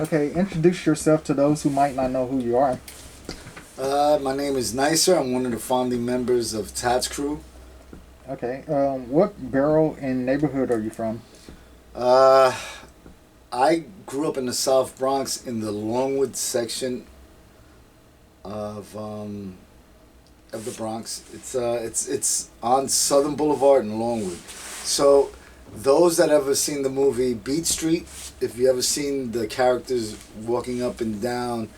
Okay, introduce yourself to those who might not know who you are. My name is Nicer. I'm one of the founding members of Tats Cru. Okay, what borough and neighborhood are you from? Uh, I grew up in the South Bronx in the Longwood section of um, of the Bronx. It's on Southern Boulevard in Longwood. So those that ever seen the movie Beat Street, if you ever seen the characters walking up and down,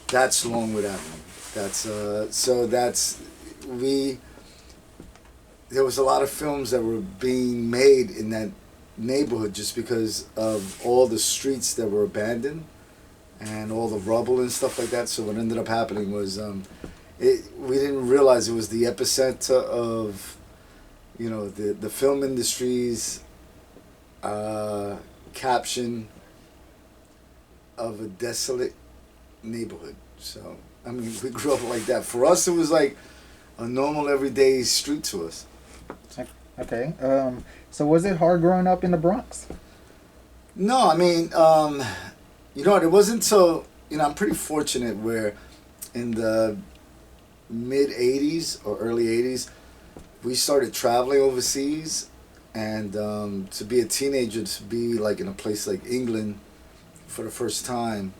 that's Longwood Avenue. That's we. There was a lot of films that were being made in that neighborhood just because of all the streets that were abandoned and all the rubble and stuff like that. So what ended up happening was we didn't realize it was the epicenter of the film industry's caption of a desolate neighborhood. So I mean, we grew up like that. For us, it was like a normal everyday street to us. Okay, so was it hard growing up in the Bronx? No, I mean, you know what? It wasn't so. I'm pretty fortunate where in the mid '80s or early '80s, we started traveling overseas, and to be a teenager, to be like in a place like England for the first time,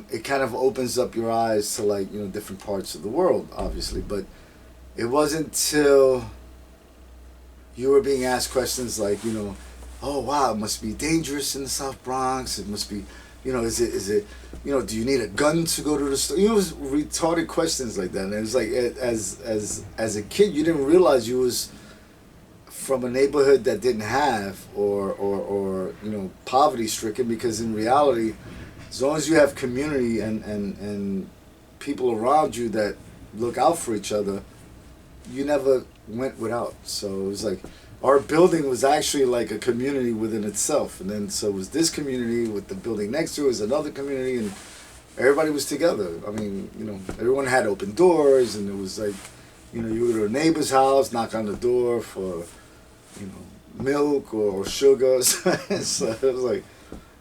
it kind of opens up your eyes to like different parts of the world, obviously. But it wasn't till you were being asked questions like, oh wow, it must be dangerous in the South Bronx. It must be, is it, do you need a gun to go to the store? It was retarded questions like that. And it was like, as a kid, you didn't realize you was from a neighborhood that didn't have or poverty stricken, because in reality, as long as you have community and people around you that look out for each other, you never went without. So it was like our building was actually like a community within itself, and then so was this community with the building next to it was another community, and everybody was together. I mean, everyone had open doors, and it was like, you go to a neighbor's house, knock on the door for, milk or sugar. So it was like,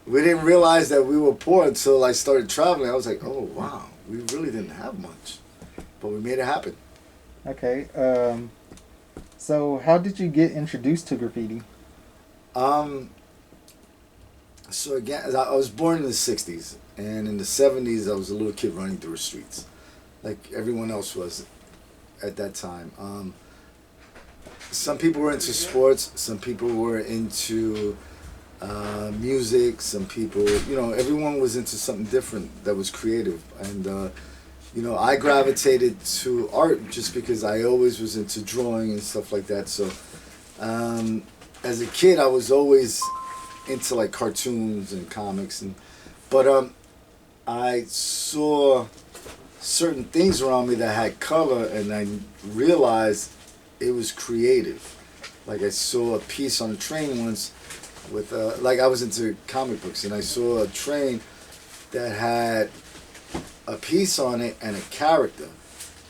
we didn't realize that we were poor until I started traveling. I was like, oh wow, we really didn't have much, but we made it happen. Okay, so how did you get introduced to graffiti? Um, so again, I was born in the '60s, and in the '70s, I was a little kid running through the streets, like everyone else was at that time. Some people were into sports, some people were into music, some people, everyone was into something different that was creative, and I gravitated to art just because I always was into drawing and stuff like that. So, as a kid, I was always into like cartoons and comics, but I saw certain things around me that had color, and I realized it was creative. Like I saw a piece on a train once with like I was into comic books, and I saw a train that had a piece on it and a character,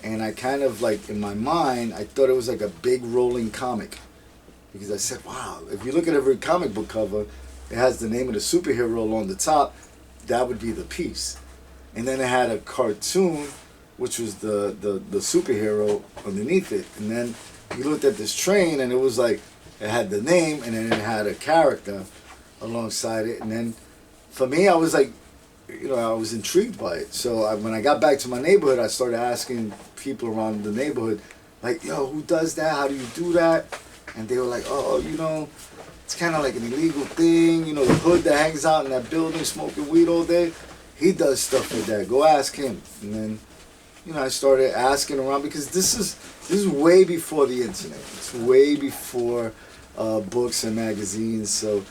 and I kind of like in my mind I thought it was like a big rolling comic, because I said, wow, if you look at every comic book cover, it has the name of the superhero on the top. That would be the piece, and then it had a cartoon, which was the superhero underneath it, and then you looked at this train and it was like it had the name and then it had a character alongside it, and then for me I was like, I was intrigued by it. So when I got back to my neighborhood, I started asking people around the neighborhood, like, yo, who does that? How do you do that? And they were like, oh, it's kind of like an illegal thing. The hood that hangs out in that building smoking weed all day, he does stuff like that. Go ask him. And then, I started asking around, because this is way before the internet. It's way before books and magazines. So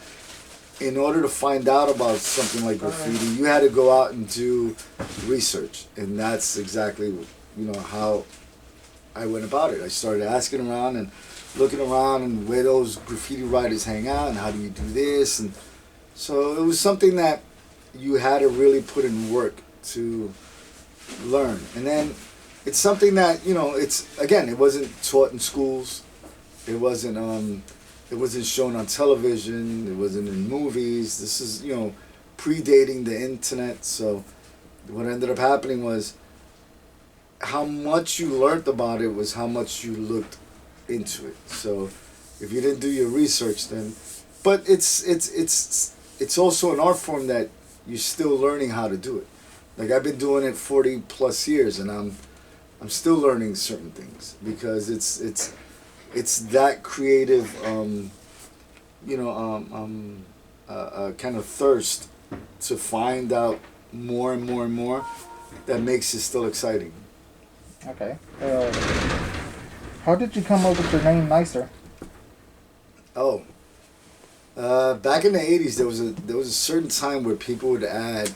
in order to find out about something like graffiti, you had to go out and do research, and that's exactly how I went about it. I started asking around and looking around and where those graffiti writers hang out and how do you do this, and so it was something that you had to really put in work to learn. And then it's something that it wasn't taught in schools. It wasn't shown on television. It wasn't in movies. This is predating the internet. So what ended up happening was how much you learned about it was how much you looked into it. So if you didn't do your research, then, but it's also an art form that you're still learning how to do it. Like I've been doing it 40 plus years, and I'm still learning certain things because it's that creative, kind of thirst to find out more and more and more that makes it still exciting. Okay. How did you come up with your name, Nicer? Oh, back in the '80s, there was a certain time where people would add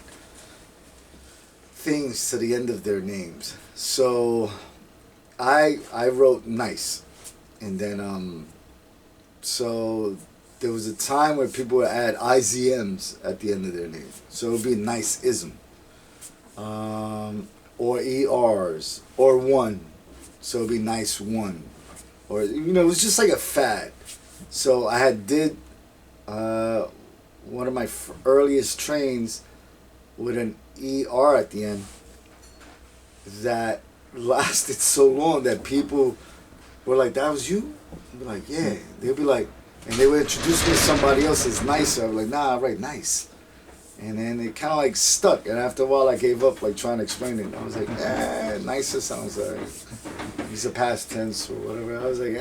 things to the end of their names. So I wrote nice, and then so there was a time where people would add IZMs at the end of their name. So it would be nice-ism. Or ERs, or one. So it'd be nice one. Or, it was just like a fad. So I had did one of my earliest trains with an ER at the end that lasted so long that people were like, that was you? I'd be like, yeah. They'd be like, and they would introduce me to somebody else as nicer. I'd be like, nah, I write nice. And then it kind of like stuck. And after a while, I gave up like trying to explain it. I was like, nicer sounds like it's a past tense or whatever. I was like,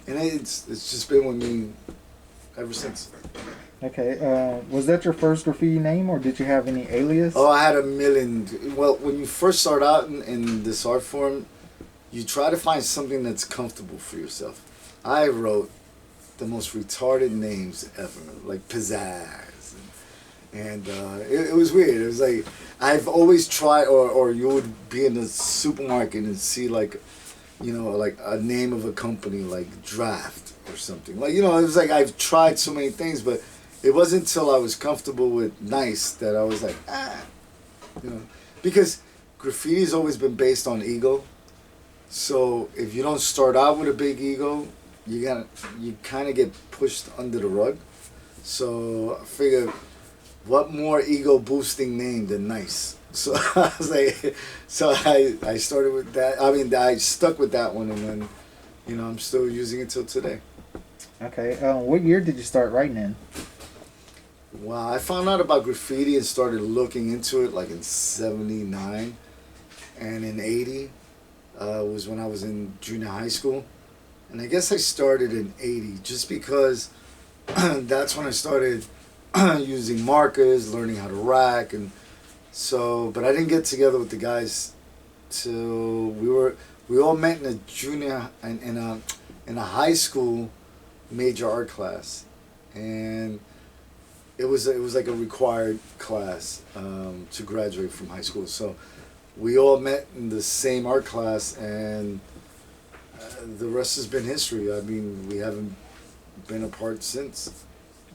and it's just been with me ever since. Okay. Was that your first graffiti name, or did you have any alias? Oh, I had a million. Well, when you first start out in this art form, you try to find something that's comfortable for yourself. I wrote the most retarded names ever, like Pizzazz. And it was weird. It was like, I've always tried, or you would be in the supermarket and see like, like a name of a company like Draft or something. Like, it was like I've tried so many things, but it wasn't until I was comfortable with nice that I was like, because graffiti's always been based on ego. So if you don't start out with a big ego, you kind of get pushed under the rug. So I figured, what more ego boosting name than nice? So I was like, so I started with that. I mean, I stuck with that one, and then, I'm still using it till today. Okay. What year did you start writing in? Well, I found out about graffiti and started looking into it like in '79, and in '80 was when I was in junior high school, and I guess I started in '80 just because that's when I started using markers, learning how to rack, and so. But I didn't get together with the guys till we all met in a junior in a high school major art class, and it was like a required class to graduate from high school. So we all met in the same art class, and the rest has been history. I mean, we haven't been apart since.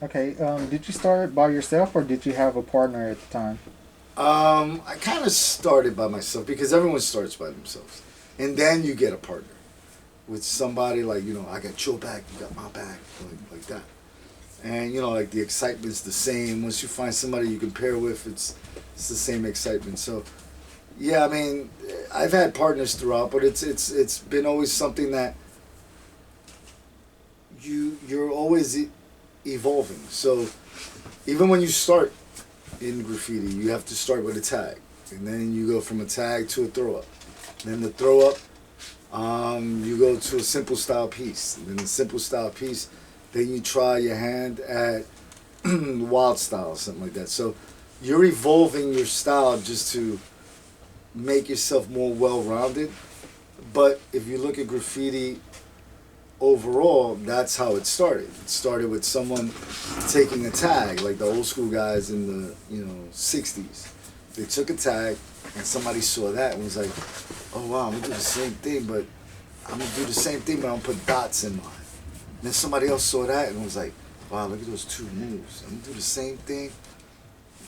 Okay. Did you start by yourself, or did you have a partner at the time? I kind of started by myself because everyone starts by themselves, and then you get a partner with somebody like I got your back, you got my back, like that, and like the excitement's the same. Once you find somebody you can pair with, it's the same excitement. So, yeah, I mean, I've had partners throughout, but it's been always something that you're always evolving. So even when you start in graffiti, you have to start with a tag, and then you go from a tag to a throw up. Then the throw up, you go to a simple style piece. And then the simple style piece, then you try your hand at wild style or something like that. So you're evolving your style just to make yourself more well-rounded. But if you look at graffiti overall, that's how it started. It started with someone taking a tag, like the old school guys in the 60s. They took a tag, and somebody saw that and was like, "Oh wow, I'm gonna do the same thing, but I'm gonna put dots in mine." And then somebody else saw that and was like, "Wow, look at those two moves. I'm gonna do the same thing.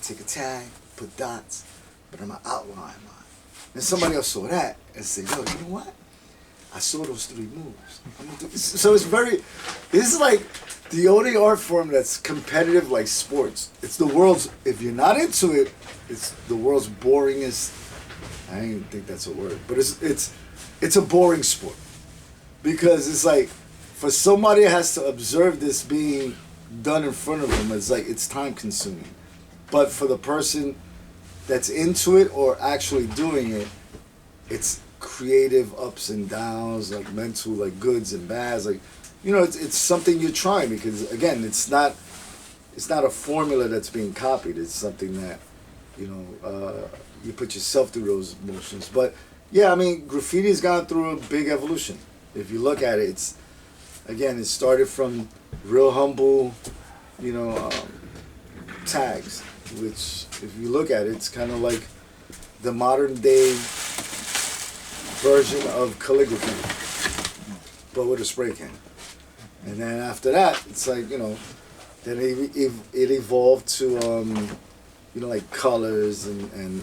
Take a tag, put dots, but I'm gonna outline mine." Then somebody else saw that and said, "Yo, you know what? I saw those three moves." So this the only art form that's competitive like sports. It's the world's. If you're not into it, it's the world's boringest. I don't even think that's a word, but it's a boring sport because it's like for somebody that has to observe this being done in front of them, it's like it's time consuming. But for the person that's into it or actually doing it, it's creative ups and downs, like mental, like goods and bads, like it's something you're trying because again, it's not a formula that's being copied. It's something that you put yourself through those motions. But yeah, I mean, graffiti has gone through a big evolution. If you look at it, it started from real humble, tags, which if you look at it, it's kind of like the modern day version of calligraphy, but with a spray can. And then after that, it's like, then it evolved to, like colors and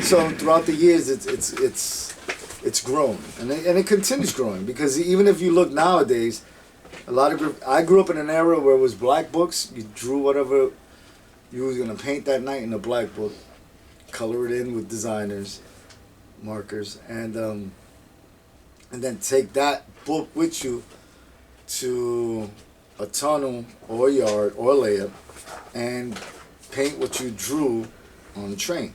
so throughout the years, it's grown and it continues growing because even if you look nowadays, I grew up in an era where it was black books. You drew whatever you was gonna paint that night in a black book, color it in with designers, markers, and then take that book with you to a tunnel or a yard or a layup and paint what you drew on the train.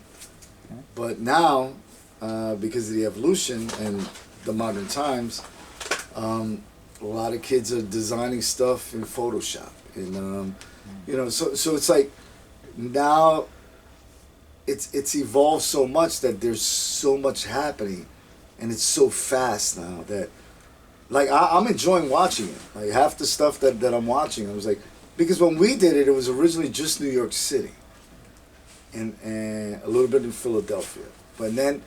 But now, because of the evolution and the modern times, a lot of kids are designing stuff in Photoshop, and so it's like now it's evolved so much that there's so much happening, and it's so fast now that like I'm enjoying watching it. Like half the stuff that I'm watching, I was like, because when we did it, it was originally just New York City, and a little bit in Philadelphia, but then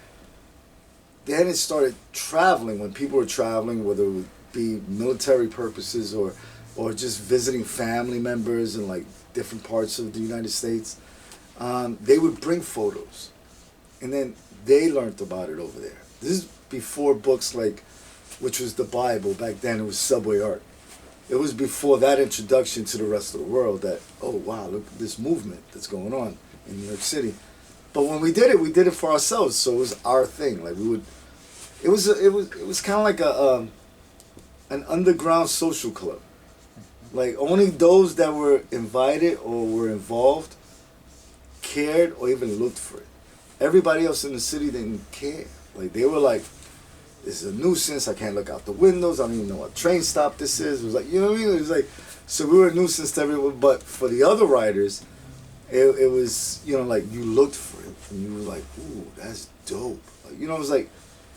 it started traveling. When people were traveling, whether it would be military purposes or just visiting family members in like different parts of the United States, they would bring photos, and then they learned about it over there. This is before books like, which was the Bible back then. It was subway art. It was before that introduction to the rest of the world that, oh wow, look at this movement that's going on in New York City. But when we did it for ourselves, so it was our thing. Like it was kind of like an underground social club. Like only those that were invited or were involved cared or even looked for it. Everybody else in the city didn't care. Like they were like, this is a nuisance. I can't look out the windows. I don't even know what train stop this is. It was like, you know what I mean? It was like, so we were a nuisance to everyone. But for the other writers, it was, like you looked for it and you were like, ooh, that's dope. Like, it was like,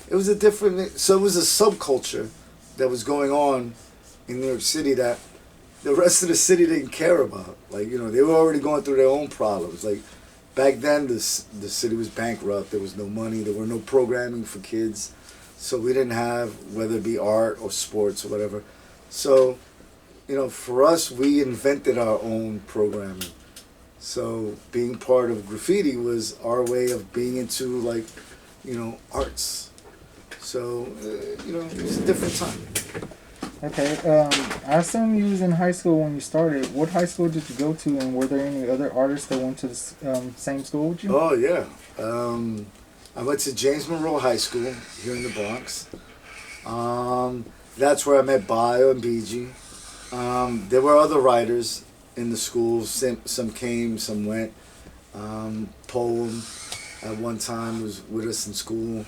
it was a different, so it was a subculture that was going on in New York City that the rest of the city didn't care about. Like, they were already going through their own problems. Like, back then, the city was bankrupt. There was no money. There were no programming for kids. So we didn't have, whether it be art or sports or whatever. So, for us, we invented our own programming. So being part of graffiti was our way of being into, like, arts. So, it was a different time. Okay, I assume you was in high school when you started. What high school did you go to, and were there any other artists that went to the same school with you? Oh, yeah. I went to JAMES MONROE High School here in the Bronx. That's where I met BIO and BG. There were other writers in the school. Some came, some went. Poem at one time was with us in school.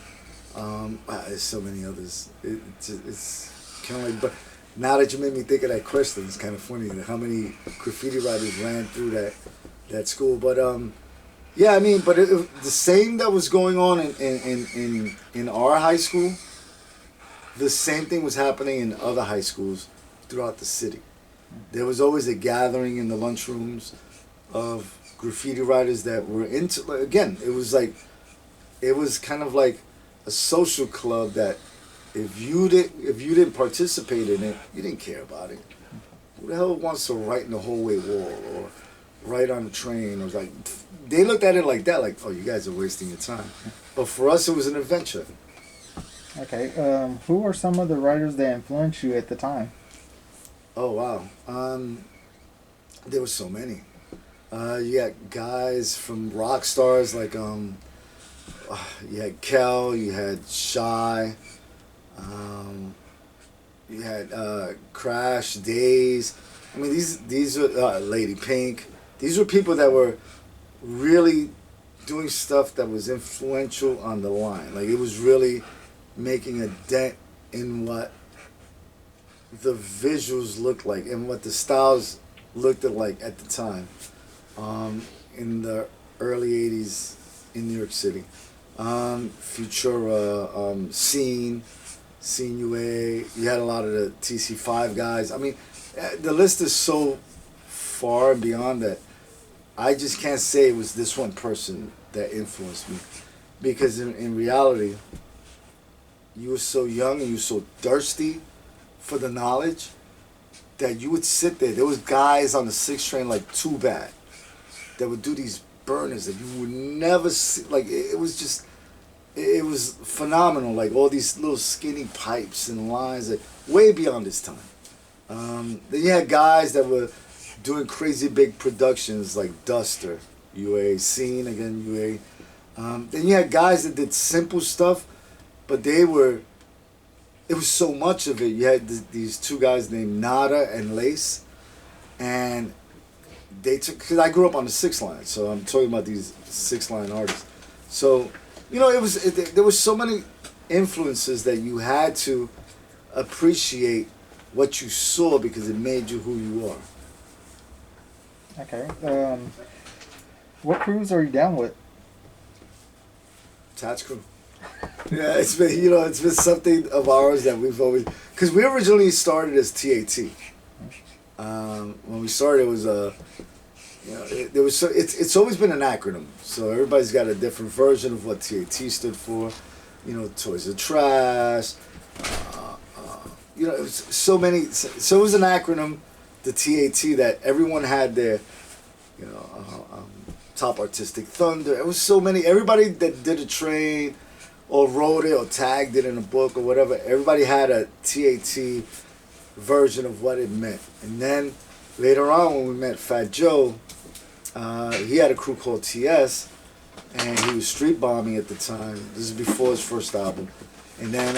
There's so many others. It's kind of like, but now that you made me think of that question, it's kind of funny how many graffiti writers ran through that school. But yeah, I mean, but the same that was going on in our high school, the same thing was happening in other high schools throughout the city. There was always a gathering in the lunchrooms of graffiti writers that were into. Again, it was kind of like a social club that if you didn't participate in it, you didn't care about it. Who the hell wants to write in the hallway wall or write on the train? Or like, they looked at it like that, like, oh, you guys are wasting your time. But for us, it was an adventure. Okay, who are some of the writers that influenced you at the time? Oh wow. There were so many. You had guys from rock stars like you had Kel, you had Shy, um, you had Crash, Daze. I mean these are Lady Pink. These were people that were really doing stuff that was influential on the line. Like it was really making a dent in what the visuals looked like and what the styles looked like at the time, in the early 80s in New York City. Futura, Scene UA, you had a lot of the TC5 guys. I mean, the list is so far and beyond that I just can't say it was this one person that influenced me. Because in reality, you were so young and you were so thirsty for the knowledge that you would sit there. There was guys on the 6 train like Too Bad that would do these burners that you would never see. Like it was just, it was phenomenal. Like all these little skinny pipes and lines that way beyond this time. Then you had guys that were doing crazy big productions like Duster, UA, Scene again, UA. Then you had guys that did simple stuff, but it was so much of it. You had these two guys named Nada and Lace, and they took, because I grew up on the 6 line, so I'm talking about these 6 line artists. So, you know, there were so many influences that you had to appreciate what you saw because it made you who you are. Okay. What crews are you down with? Tats Cru. Yeah, it's been something of ours that we've always, because we originally started as TAT. When we started, it was it's always been an acronym. So everybody's got a different version of what TAT stood for. You know, Toys are Trash. It was so many. So it was an acronym, the TAT, that everyone had their, top artistic thunder. It was so many. Everybody that did a trade or wrote it or tagged it in a book or whatever, everybody had a TAT version of what it meant. And then later on when we met Fat Joe, he had a crew called TS, and he was street bombing at the time. This is before his first album. And then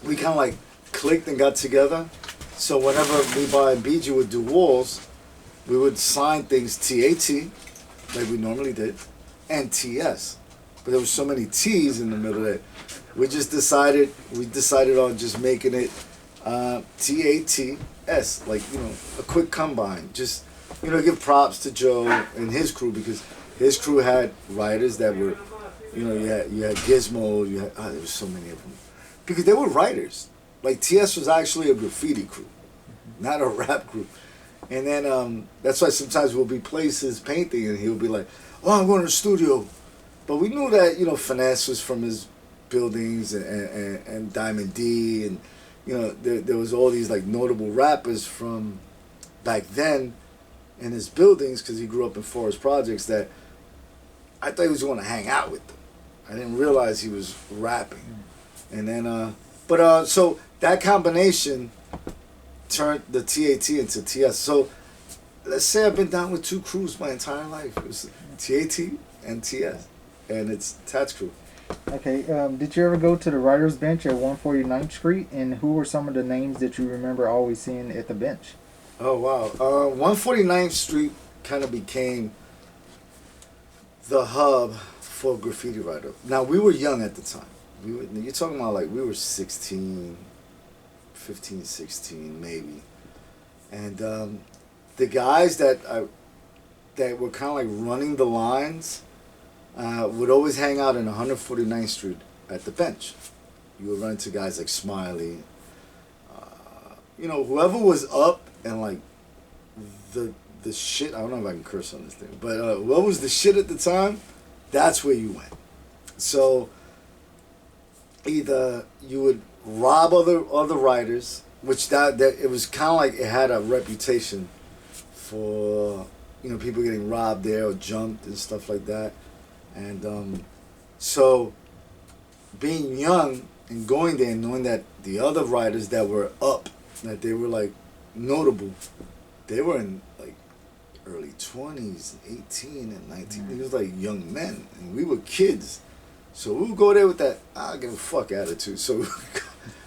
we kind of like clicked and got together. So whenever BI and BG would do walls, we would sign things TAT, like we normally did, and TS. But there were so many T's in the middle that we decided on just making it TATS, like, a quick combine. Just, give props to Joe and his crew, because his crew had writers that were, you had Gizmo, there was so many of them. Because they were writers. Like TS was actually a graffiti crew, not a rap crew. And then that's why sometimes we'll be places painting and he'll be like, oh, I'm going to the studio. But we knew that, Finesse was from his buildings and Diamond D, and, there was all these like notable rappers from back then in his buildings, because he grew up in Forest Projects, that I thought he was going to hang out with them. I didn't realize he was rapping. And then, so that combination turned the TAT into TS. So let's say I've been down with 2 crews my entire life. It was TAT and TS. And it's Tats Cru. Okay, did you ever go to the writer's bench at 149th Street? And who were some of the names that you remember always seeing at the bench? Oh, wow. 149th Street kind of became the hub for graffiti writer. Now, we were young at the time. You're talking about like we were 15, 16 maybe. And the guys that were kind of like running the lines would always hang out in 149th Street at the bench. You would run into guys like Smiley. Whoever was up and like the shit, I don't know if I can curse on this thing, but whoever was the shit at the time, that's where you went. So either you would rob other writers, which that it was kind of like it had a reputation for, people getting robbed there or jumped and stuff like that. And so being young and going there and knowing that the other writers that were up, that they were like notable, they were in like early 20s, 18 and 19. He was like young men, and we were kids. So we would go there with that I don't give a fuck attitude. So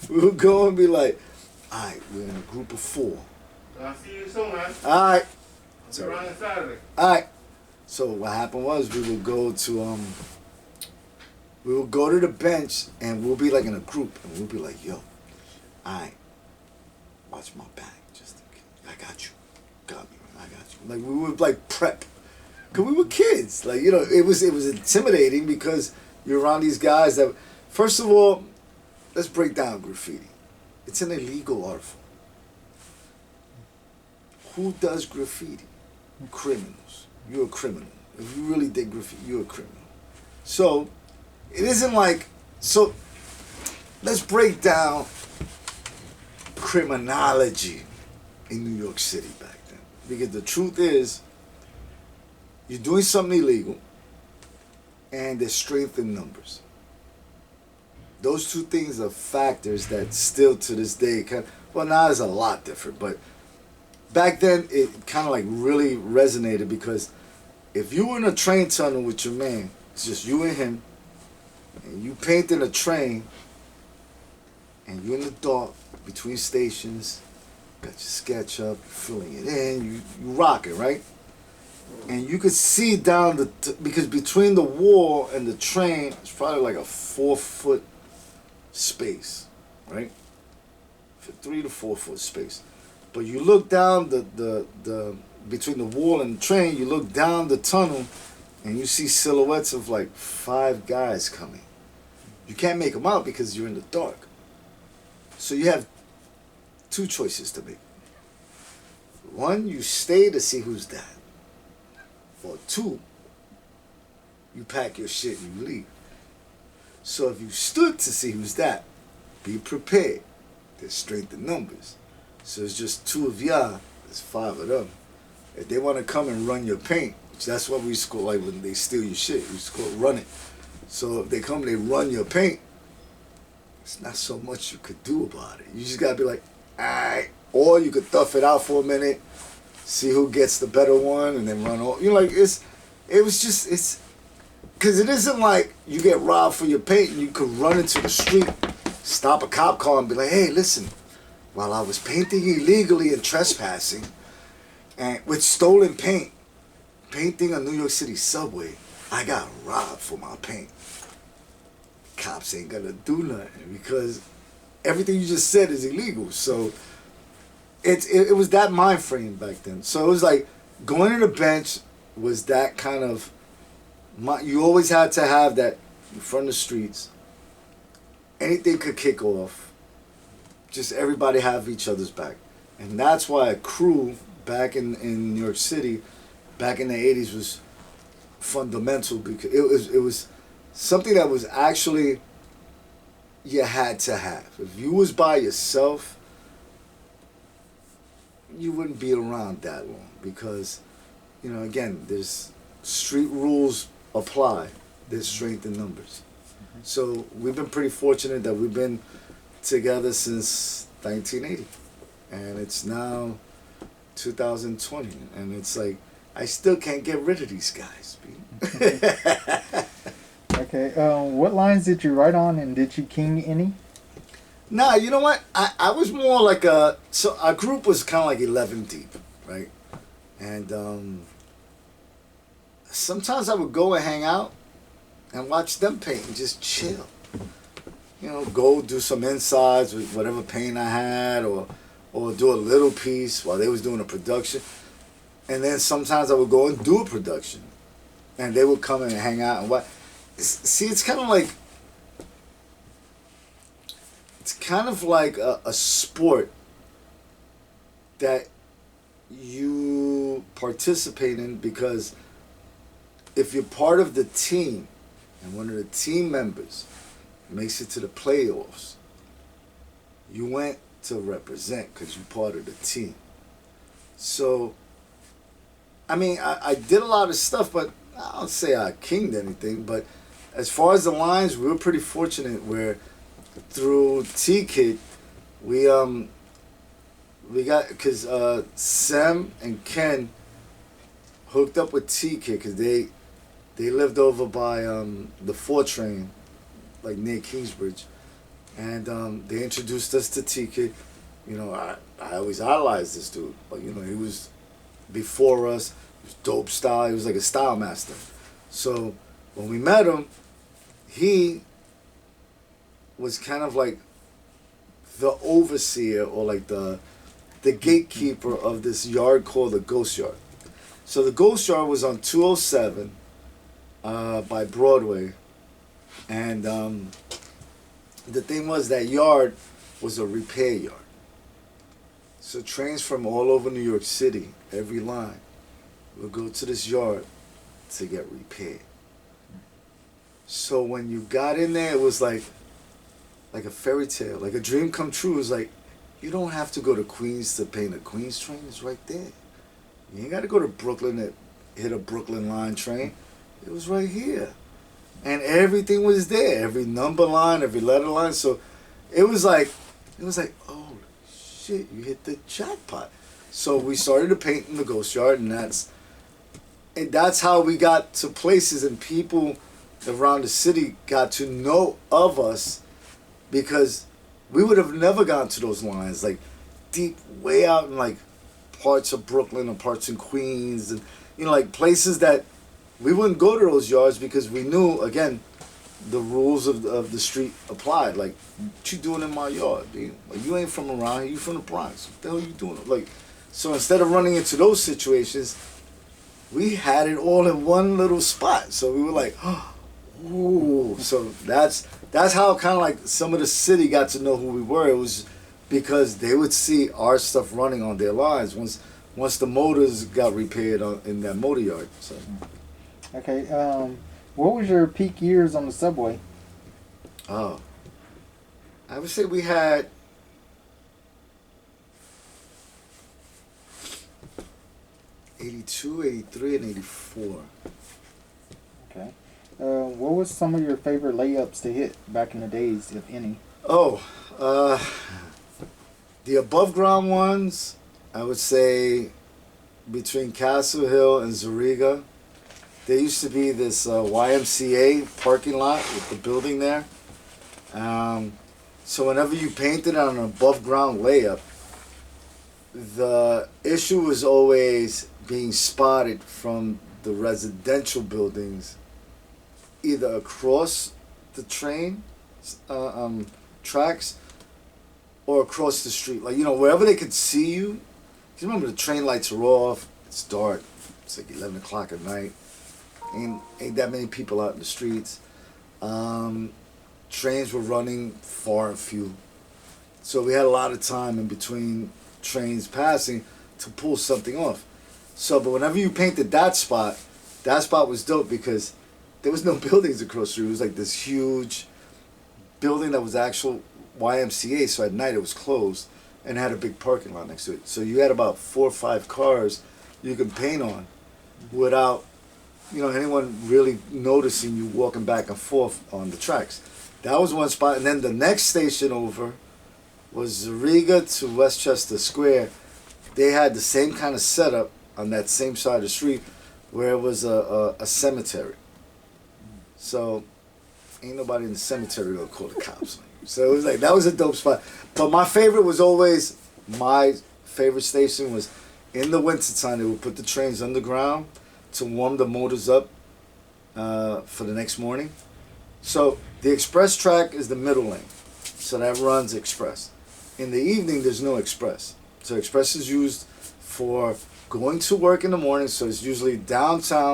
we would go and be like, all right, we're in a group of 4. I'll see you soon, man. All right. I'll be around on Saturday. All right. So what happened was we would go to the bench, and we'll be like in a group, and we'll be like, yo, all right, watch my back, just in case. I got you. Got me, man. I got you. Like, we would like prep, because we were kids. Like, you know, it was intimidating because you're around these guys that, first of all, let's break down graffiti. It's an illegal art form. Who does graffiti? Criminals. You're a criminal. If you really did graffiti, you're a criminal. So, it isn't like, so let's break down criminology in New York City back then. Because the truth is, you're doing something illegal, and there's strength in numbers. Those two things are factors that still to this day, well, now it's a lot different, but back then it kind of like really resonated, because if you were in a train tunnel with your man, it's just you and him, and you painting a train, and you're in the dark between stations, got your sketch up, filling it in, you rock it, right? And you could see down because between the wall and the train, it's probably like a 4-foot space, right? 3 to 4 foot space. But you look down the between the wall and the train, you look down the tunnel, and you see silhouettes of like 5 guys coming. You can't make them out because you're in the dark. So you have 2 choices to make. 1, you stay to see who's that. Or 2, you pack your shit and you leave. So if you stood to see who's that, be prepared. There's strength in numbers. So it's just 2 of y'all, there's 5 of them. If they want to come and run your paint, which that's what we used to call, like when they steal your shit, we used to call it run it. So if they come and they run your paint, it's not so much you could do about it. You just gotta be like, alright. Or you could tough it out for a minute, see who gets the better one, and then run off. You know, like it's because it isn't like you get robbed for your paint and you could run into the street, stop a cop car and be like, hey, listen, while I was painting illegally and trespassing, and with stolen paint, painting a New York City subway, I got robbed for my paint. Cops ain't gonna do nothing because everything you just said is illegal. So it was that mind frame back then. So it was like going to the bench was that kind of, you always had to have that in front of the streets. Anything could kick off. Just everybody have each other's back. And that's why a crew back in New York City, back in the 80s was fundamental, because it was something that was actually you had to have. If you was by yourself, you wouldn't be around that long, because, you know, again, there's street rules apply. There's strength in numbers. Mm-hmm. So we've been pretty fortunate that we've been together since 1980, and it's now 2020, and it's like I still can't get rid of these guys. Okay, what lines did you write on, and did you king any? Nah, you know what? I was more like so our group was kind of like 11 deep, right? And sometimes I would go and hang out and watch them paint and just chill. You know, go do some insides with whatever paint I had, or do a little piece while they was doing a production. And then sometimes I would go and do a production, and they would come and hang out and what. See, it's kind of like a sport that you participate in, because if you're part of the team and one of the team members makes it to the playoffs, you went to represent because you're part of the team. So, I mean, I did a lot of stuff, but I don't say I kinged anything. But as far as the lines, we were pretty fortunate where through T-Kid, we We got, because Sam and Ken hooked up with TK because they lived over by the 4 train, like near Kingsbridge. And they introduced us to TK. You know, I always idolized this dude. But, you know, he was before us. He was dope style. He was like a style master. So when we met him, he was kind of like the overseer or like the gatekeeper of this yard called the Ghost Yard. So the Ghost Yard was on 207 by Broadway. And the thing was that yard was a repair yard. So trains from all over New York City, every line, would go to this yard to get repaired. So when you got in there, it was like a fairy tale, like a dream come true. It was like, you don't have to go to Queens to paint a Queens train. It's right there. You ain't got to go to Brooklyn to hit a Brooklyn line train. It was right here. And everything was there. Every number line, every letter line. So it was like, oh, shit, you hit the jackpot. So we started to paint in the Ghost Yard, and that's how we got to places, and people around the city got to know of us, because we would have never gone to those lines, like deep, way out in like parts of Brooklyn or parts in Queens, and you know, like places that we wouldn't go to those yards because we knew, again, the rules of the street applied. Like, what you doing in my yard? Dude? Like, you ain't from around here, you from the Bronx. What the hell you doing? Like, so instead of running into those situations, we had it all in one little spot. So we were like, ooh. So that's how kind of like some of the city got to know who we were. It was because they would see our stuff running on their lines once the motors got repaired in that motor yard. So. Okay, what was your peak years on the subway? Oh, I would say we had 82, 83, and 84. Okay. What was some of your favorite layups to hit back in the days, if any? Oh, the above ground ones, I would say between Castle Hill and Zariga. There used to be this YMCA parking lot with the building there. So whenever you painted on an above ground layup, the issue was always being spotted from the residential buildings, either across the train tracks or across the street. Like, you know, wherever they could see you. You remember the train lights are off, it's dark, it's like 11 o'clock at night. Ain't that many people out in the streets. Trains were running far and few. So we had a lot of time in between trains passing to pull something off. So, but whenever you painted that spot was dope because there was no buildings across the street. It was like this huge building that was actual YMCA, so at night it was closed and had a big parking lot next to it. So you had about 4 or 5 cars you could paint on without, you know, anyone really noticing you walking back and forth on the tracks. That was one spot. And then the next station over was Zariga to Westchester Square. They had the same kind of setup on that same side of the street where it was a cemetery. So ain't nobody in the cemetery gonna call the cops. So it was like, that was a dope spot. But my favorite station was in the wintertime. They would put the trains underground to warm the motors up for the next morning. So the express track is the middle lane. So that runs express. In the evening, there's no express. So express is used for going to work in the morning. So it's usually downtown